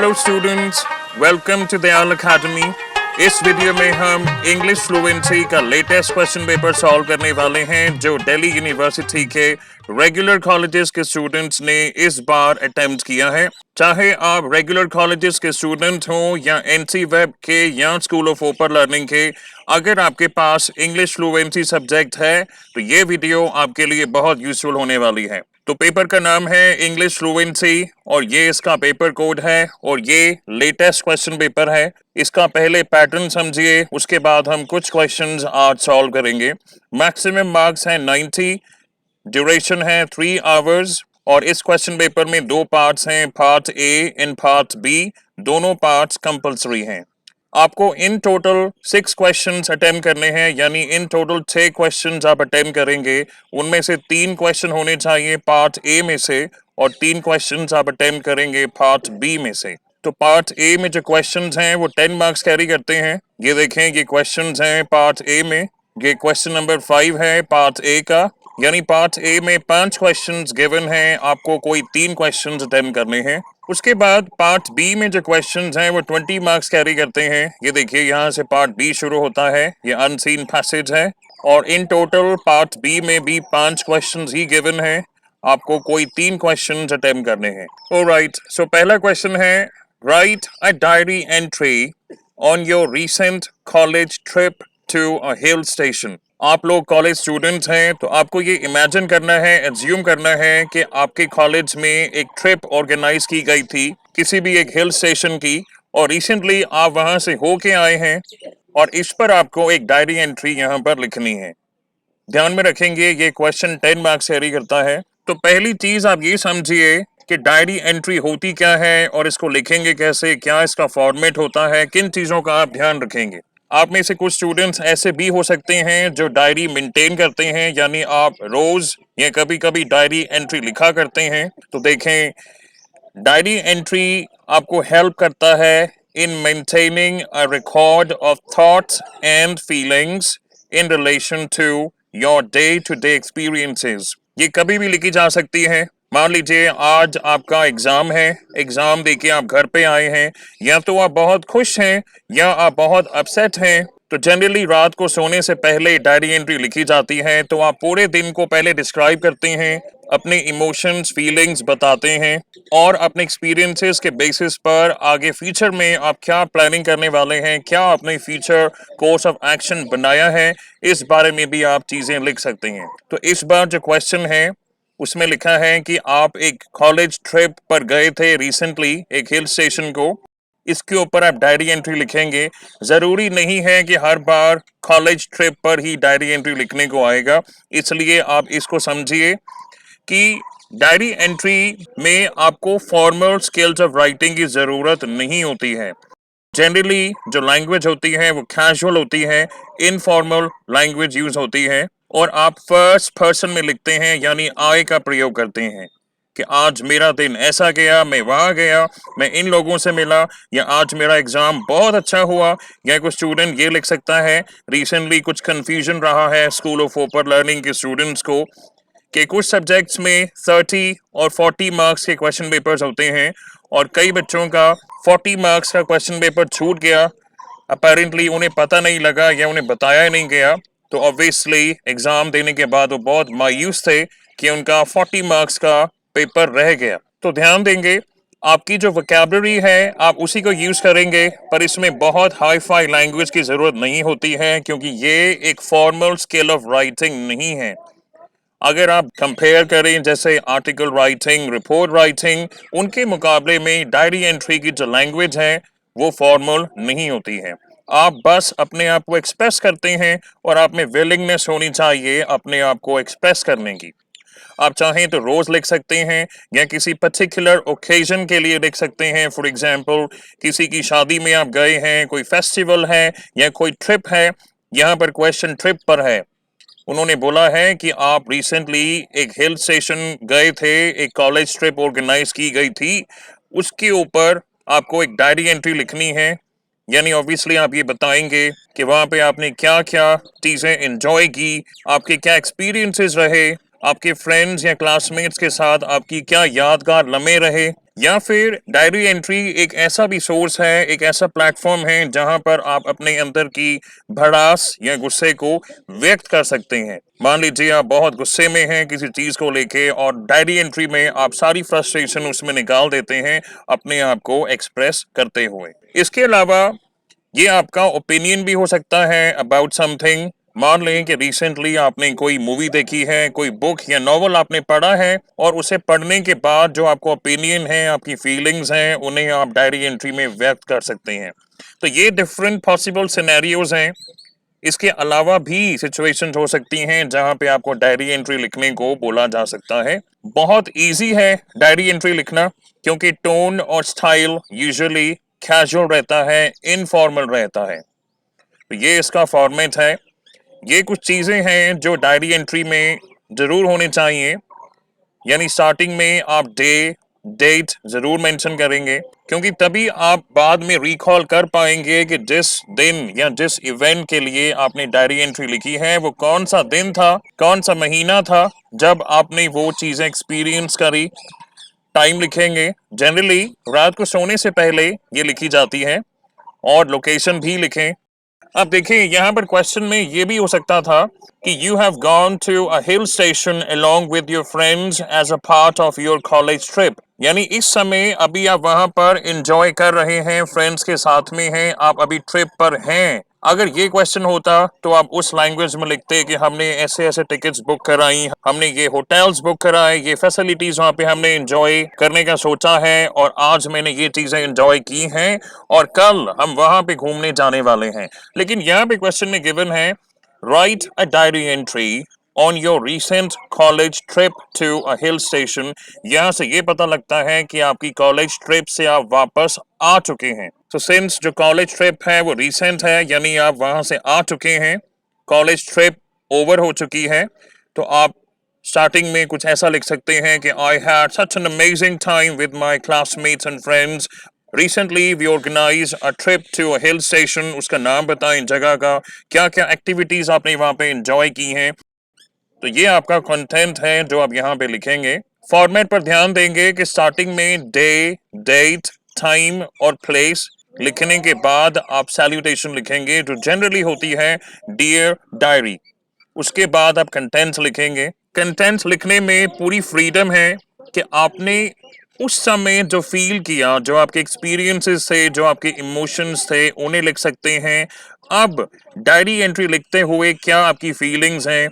Hello students, welcome to Dayal Academy. इस video में हम इंग्लिश फ्लुएंसी का लेटेस्ट क्वेश्चन पेपर सॉल्व करने वाले हैं जो दिल्ली यूनिवर्सिटी के रेगुलर कॉलेजेस के स्टूडेंट्स ने इस बार अटेम्प्ट किया है। चाहे आप रेगुलर कॉलेजेस के स्टूडेंट हों या एनसी वेब के या स्कूल ऑफ ओपर लर्निंग के, अगर आपके पास इंग्लिश फ्लुएंसी सब्जेक्ट है तो ये वीडियो आपके लिए बहुत यूजफुल होने वाली है। तो पेपर का नाम है इंग्लिश फ्लुएंसी और ये इसका पेपर कोड है और ये लेटेस्ट क्वेश्चन पेपर है। इसका पहले पैटर्न समझिए, उसके बाद हम कुछ क्वेश्चंस आज सॉल्व करेंगे। मैक्सिमम मार्क्स हैं 90, ड्यूरेशन है 3 आवर्स और इस क्वेश्चन पेपर में दो पार्ट्स हैं, part A and part B. दोनों पार्ट्स कंपलसरी हैं। आपको इन टोटल 6 क्वेश्चंस अटेम्प्ट करने हैं, यानी इन टोटल 6 क्वेश्चंस आप अटेम्प्ट करेंगे। उनमें से 3 क्वेश्चन होने चाहिए पार्ट ए में से और 3 क्वेश्चंस आप अटेम्प्ट करेंगे पार्ट बी में से। तो पार्ट ए में जो क्वेश्चंस हैं वो 10 मार्क्स कैरी करते हैं। ये देखें, ये क्वेश्चंस हैं पार्ट ए में। ये क्वेश्चन नंबर 5 है पार्ट ए का, यानी पार्ट ए में 5 क्वेश्चंस गिवन हैं, आपको कोई 3 क्वेश्चंस अटेम्प्ट करने हैं। उसके बाद पार्ट बी में जो क्वेश्चंस हैं वो 20 मार्क्स कैरी करते हैं। ये देखिए, यहाँ से पार्ट बी शुरू होता है, ये अनसीन पैसेज है और इन टोटल पार्ट बी में भी 5 क्वेश्चंस ही गिवन हैं, आपको कोई 3 क्वेश्चंस अटेम्प्ट करने हैं। ऑलराइट, सो पहला क्वेश्चन है, write a diary entry on your recent college trip to a hill station. आप लोग कॉलेज स्टूडेंट्स हैं तो आपको ये इमेजिन करना है, एज्यूम करना है कि आपके कॉलेज में एक ट्रिप ऑर्गेनाइज की गई थी किसी भी एक हिल स्टेशन की और रिसेंटली आप वहां से होके आए हैं और इस पर आपको एक डायरी एंट्री यहाँ पर लिखनी है। ध्यान में रखेंगे ये क्वेश्चन 10 मार्क्स कैरी करता है। तो पहली चीज आप ये समझिए कि डायरी एंट्री होती क्या है और इसको लिखेंगे कैसे, क्या इसका फॉर्मेट होता है, किन चीजों का आप ध्यान रखेंगे। आप में से कुछ स्टूडेंट्स ऐसे भी हो सकते हैं जो डायरी मेंटेन करते हैं, यानी आप रोज या कभी कभी डायरी एंट्री लिखा करते हैं। तो देखें, डायरी एंट्री आपको हेल्प करता है in maintaining a record of thoughts and feelings in relation to your day to day experiences. ये कभी भी लिखी जा सकती है। मान लीजिए आज आपका एग्जाम है, एग्जाम देके आप घर पे आए हैं, या तो आप बहुत खुश हैं या आप बहुत अपसेट हैं। तो जनरली रात को सोने से पहले डायरी एंट्री लिखी जाती है। तो आप पूरे दिन को पहले डिस्क्राइब करते हैं, अपने इमोशंस फीलिंग्स बताते हैं और अपने एक्सपीरियंसेस के बेसिस पर आगे फ्यूचर में आप क्या प्लानिंग करने वाले हैं, क्या आपने फ्यूचर कोर्स ऑफ एक्शन बनाया है, इस बारे में भी आप चीजें लिख सकते हैं। तो इस बार जो क्वेश्चन है उसमें लिखा है कि आप एक कॉलेज ट्रिप पर गए थे रिसेंटली एक हिल स्टेशन को, इसके ऊपर आप डायरी एंट्री लिखेंगे। जरूरी नहीं है कि हर बार कॉलेज ट्रिप पर ही डायरी एंट्री लिखने को आएगा, इसलिए आप इसको समझिए कि डायरी एंट्री में आपको फॉर्मल स्किल्स ऑफ राइटिंग की जरूरत नहीं होती है। जनरली जो लैंग्वेज होती है वो कैजुअल होती है, इनफॉर्मल लैंग्वेज यूज होती है और आप फर्स्ट पर्सन में लिखते हैं, यानी आई का प्रयोग करते हैं कि आज मेरा दिन ऐसा गया, मैं वहां गया, मैं इन लोगों से मिला, या आज मेरा एग्जाम बहुत अच्छा हुआ। या कोई स्टूडेंट ये लिख सकता है, रिसेंटली कुछ कंफ्यूजन रहा है स्कूल ऑफ ओपर लर्निंग के स्टूडेंट्स को कि कुछ सब्जेक्ट्स में 30 और 40 मार्क्स के क्वेश्चन पेपर्स होते हैं और कई बच्चों का 40 मार्क्स का क्वेश्चन पेपर छूट गया, अपेरेंटली उन्हें पता नहीं लगा या उन्हें बताया नहीं गया। तो ऑब्वियसली एग्जाम देने के बाद वो बहुत मायूस थे कि उनका 40 मार्क्स का पेपर रह गया। तो ध्यान देंगे, आपकी जो वोकैबुलरी है आप उसी को यूज करेंगे, पर इसमें बहुत हाई फाई लैंग्वेज की जरूरत नहीं होती है क्योंकि ये एक फॉर्मल स्किल ऑफ राइटिंग नहीं है। अगर आप कंपेयर करें जैसे आर्टिकल राइटिंग, रिपोर्ट राइटिंग, उनके मुकाबले में डायरी एंट्री की जो लैंग्वेज है वो फॉर्मल नहीं होती है। आप बस अपने आप को एक्सप्रेस करते हैं और आप में विलिंगनेस होनी चाहिए अपने आप को एक्सप्रेस करने की। आप चाहें तो रोज लिख सकते हैं या किसी पर्टिकुलर ओकेजन के लिए लिख सकते हैं। फॉर एग्जांपल, किसी की शादी में आप गए हैं, कोई फेस्टिवल है या कोई ट्रिप है। यहाँ पर क्वेश्चन ट्रिप पर है, उन्होंने बोला है कि आप रिसेंटली एक हिल स्टेशन गए थे, एक कॉलेज ट्रिप ऑर्गेनाइज की गई थी, उसके ऊपर आपको एक डायरी एंट्री लिखनी है। यानी ऑब्वियसली आप ये बताएंगे कि वहाँ पे आपने क्या क्या चीज़ें एंजॉय की, आपके क्या एक्सपीरियंसेस रहे, आपके फ्रेंड्स या क्लासमेट्स के साथ आपकी क्या यादगार लम्हे रहे। या फिर डायरी एंट्री एक ऐसा भी सोर्स है, एक ऐसा प्लेटफॉर्म है जहां पर आप अपने अंदर की भड़ास या गुस्से को व्यक्त कर सकते हैं। मान लीजिए आप बहुत गुस्से में हैं किसी चीज को लेके और डायरी एंट्री में आप सारी फ्रस्ट्रेशन उसमें निकाल देते हैं अपने आप को एक्सप्रेस करते हुए। इसके अलावा ये आपका ओपिनियन भी हो सकता है अबाउट समथिंग। मान लें कि रिसेंटली आपने कोई मूवी देखी है, कोई बुक या नॉवल आपने पढ़ा है और उसे पढ़ने के बाद जो आपको ओपिनियन है, आपकी फीलिंग्स हैं, उन्हें आप डायरी एंट्री में व्यक्त कर सकते हैं। तो ये डिफरेंट पॉसिबल सिनेरियोज हैं। इसके अलावा भी सिचुएशंस हो सकती हैं जहां पे आपको डायरी एंट्री लिखने को बोला जा सकता है। बहुत इजी है डायरी एंट्री लिखना क्योंकि टोन और स्टाइल यूजुअली कैजुअल रहता है, इनफॉर्मल रहता है। तो ये इसका फॉर्मेट है। ये कुछ चीजें हैं जो डायरी एंट्री में जरूर होनी चाहिए। यानी स्टार्टिंग में आप डे डेट जरूर मेंशन करेंगे क्योंकि तभी आप बाद में रिकॉल कर पाएंगे कि जिस दिन या जिस इवेंट के लिए आपने डायरी एंट्री लिखी है वो कौन सा दिन था, कौन सा महीना था जब आपने वो चीजें एक्सपीरियंस करी। टाइम लिखेंगे, जनरली रात को सोने से पहले ये लिखी जाती है, और लोकेशन भी लिखें। अब देखिए यहाँ पर क्वेश्चन में ये भी हो सकता था कि you have gone to a hill station along with your friends as a part of your college trip. यानी इस समय अभी आप वहां पर एंजॉय कर रहे हैं, फ्रेंड्स के साथ में हैं, आप अभी ट्रिप पर हैं। अगर ये क्वेश्चन होता तो आप उस लैंग्वेज में लिखते कि हमने ऐसे ऐसे टिकट्स बुक कराई, हमने ये होटल्स बुक कराए, ये फैसिलिटीज वहां पे हमने एंजॉय करने का सोचा है और आज मैंने ये चीजें एंजॉय की हैं और कल हम वहां पे घूमने जाने वाले हैं। लेकिन यहाँ पे क्वेश्चन में गिवन है write a diary entry on your recent college trip to a hill station. यहाँ से ये पता लगता है कि आपकी कॉलेज ट्रिप से आप वापस आ चुके हैं। तो सिंस जो कॉलेज ट्रिप है वो रिसेंट है, यानी आप वहां से आ चुके हैं, कॉलेज ट्रिप ओवर हो चुकी है, तो आप स्टार्टिंग में कुछ ऐसा लिख सकते हैं कि I had such an amazing time with my classmates and friends. Recently we organise a trip to a hill station. उसका नाम बताएं, जगह का, क्या क्या एक्टिविटीज आपने वहां पे एंजॉय की हैं। तो ये आपका कंटेंट है जो आप यहाँ पे लिखेंगे। फॉर्मेट पर ध्यान देंगे कि स्टार्टिंग में डे, डेट, टाइम और प्लेस लिखने के बाद आप सैल्यूटेशन लिखेंगे जो जनरली होती है डियर डायरी। उसके बाद आप कंटेंट्स लिखेंगे। कंटेंट्स लिखने में पूरी फ्रीडम है कि आपने उस समय जो फील किया, जो आपके एक्सपीरियंसेस थे, जो आपके इमोशंस थे, उन्हें लिख सकते हैं। अब डायरी एंट्री लिखते हुए क्या आपकी फीलिंग्स हैं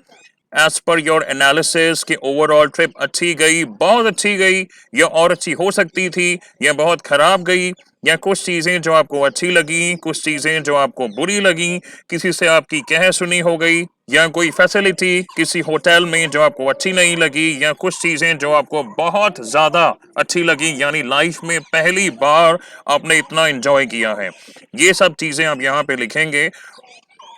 एज पर योर एनालिसिस कि ओवरऑल ट्रिप अच्छी गई, बहुत अच्छी गई, या और अच्छी हो सकती थी, या बहुत खराब गई, या कुछ चीजें जो आपको अच्छी लगी, कुछ चीजें जो आपको बुरी लगी, किसी से आपकी कह सुनी हो गई, या कोई फैसिलिटी किसी होटल में जो आपको अच्छी नहीं लगी, या कुछ चीजें जो आपको बहुत ज्यादा अच्छी लगी, यानी लाइफ में पहली बार आपने इतना एंजॉय किया है। ये सब चीजें आप यहाँ पे लिखेंगे।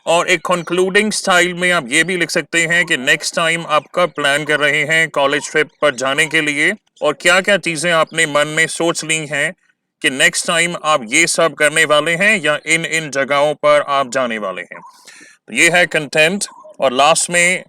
और एक कंक्लूडिंग स्टाइल में आप ये भी लिख सकते हैं कि नेक्स्ट टाइम आप कब प्लान कर रहे हैं कॉलेज ट्रिप पर जाने के लिए, और क्या क्या चीजें आपने मन में सोच ली हैं कि नेक्स्ट टाइम आप ये सब करने वाले हैं या इन इन जगहों पर आप जाने वाले हैं। तो ये है कंटेंट। और लास्ट में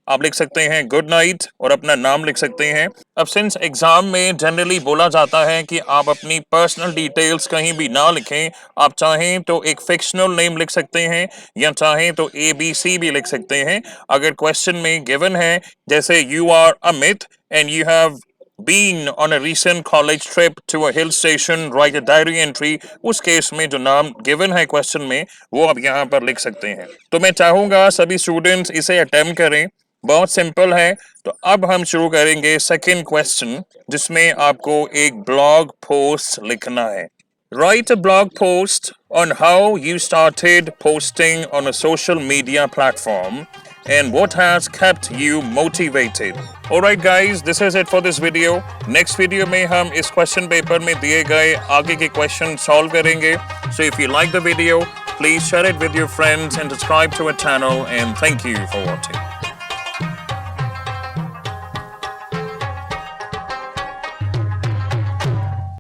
आप लिख सकते हैं गुड नाइट और अपना नाम लिख सकते हैं। अब सिंस एग्जाम में जनरली बोला जाता है कि आप अपनी पर्सनल डिटेल्स कहीं भी ना लिखें, आप चाहें तो एक फिक्शनल नेम लिख सकते हैं या चाहें तो ABC भी लिख सकते हैं। अगर क्वेश्चन में गिवन है जैसे you are Amit and you have been on a recent college trip to a hill station, write a diary entry, उस केस में जो नाम गिवन है क्वेश्चन में वो आप यहाँ पर लिख सकते हैं। तो मैं चाहूंगा सभी स्टूडेंट्स इसे अटेम्प्ट करें, बहुत सिंपल है। तो अब हम शुरू करेंगे सेकंड क्वेश्चन जिसमें आपको एक ब्लॉग पोस्ट लिखना है। Write a blog post on how you started posting on a social media platform and what has kept you motivated. Alright guys, this is it for this video. Next video में हम इस question paper में दिए गए आगे के question solve करेंगे. So if you like the video, please share it with your friends and subscribe to our channel, and thank you for watching.